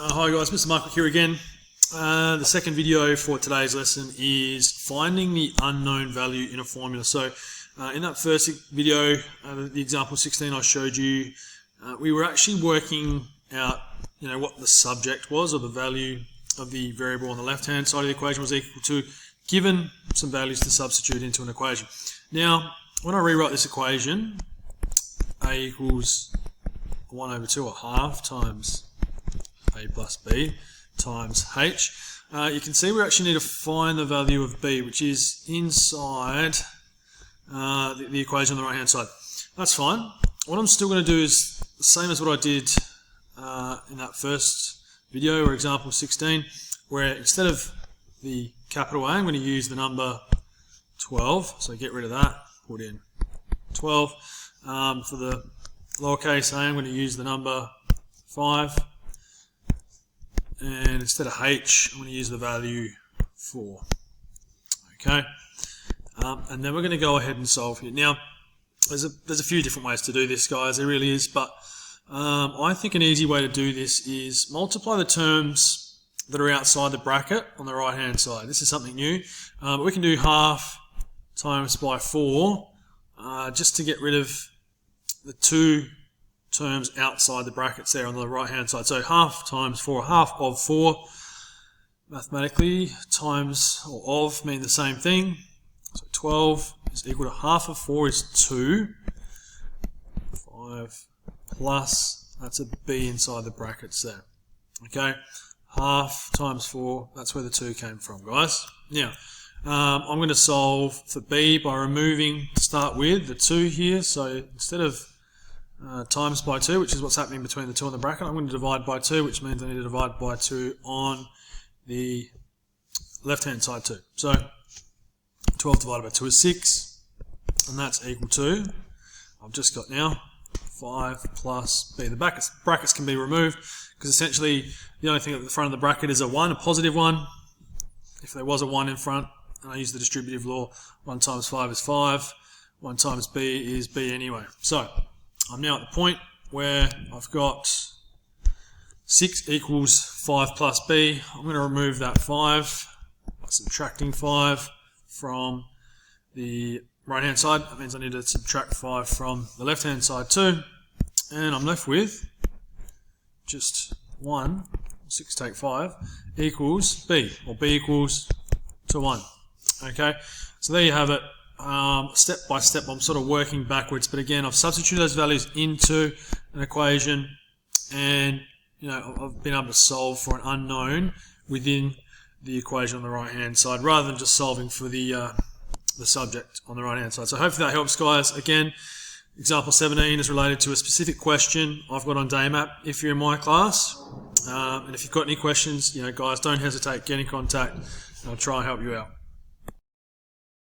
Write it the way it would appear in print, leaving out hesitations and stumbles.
Hi guys, Mr. Michael here again. The second video for today's lesson is finding the unknown value in a formula. So in that first video, the example 16 I showed you, we were actually working out what the subject was, or the value of the variable on the left hand side of the equation was equal to, given some values to substitute into an equation. Now when I rewrite this equation, a equals 1 over 2, or half, times a plus b times h. You can see we actually need to find the value of b, which is inside the equation on the right hand side. That's fine. What I'm still going to do is the same as what I did in that first video, or example 16, where instead of the capital A, I'm going to use the number 12. So get rid of that, put in 12. For the lowercase a, I'm going to use the number 5. And instead of h, I'm going to use the value 4. Okay, and then we're going to go ahead and solve here. Now, there's a few different ways to do this, guys. There really is, but I think an easy way to do this is multiply the terms that are outside the bracket on the right hand side. This is something new. We can do half times by 4 just to get rid of the two terms outside the brackets there on the right hand side. So half times 4, half of 4, mathematically, times or of mean the same thing. So 12 is equal to half of 4 is 2. 5 plus, that's a b inside the brackets there. Okay, half times 4, that's where the 2 came from, guys. Now, I'm going to solve for b by removing, to start with, the 2 here. So instead of times by 2, which is what's happening between the 2 and the bracket, I'm going to divide by 2, which means I need to divide by 2 on the left hand side too. So 12 divided by 2 is 6, and that's equal to, I've just got now 5 plus b. The brackets can be removed, because essentially the only thing at the front of the bracket is a 1, a positive 1. If there was a 1 in front, and I use the distributive law, 1 times 5 is 5, 1 times b is b anyway. So I'm now at the point where I've got 6 equals 5 plus b. I'm going to remove that 5 by subtracting 5 from the right hand side. That means I need to subtract 5 from the left hand side too. And I'm left with just 1, 6 take 5, equals b, or b equals to 1. Okay, so there you have it. Step by step I'm sort of working backwards, but again I've substituted those values into an equation, and I've been able to solve for an unknown within the equation on the right hand side, rather than just solving for the subject on the right hand side. So hopefully that helps, guys. Again, example 17 is related to a specific question I've got on DayMap if you're in my class, and if you've got any questions, guys, don't hesitate, get in contact and I'll try and help you out.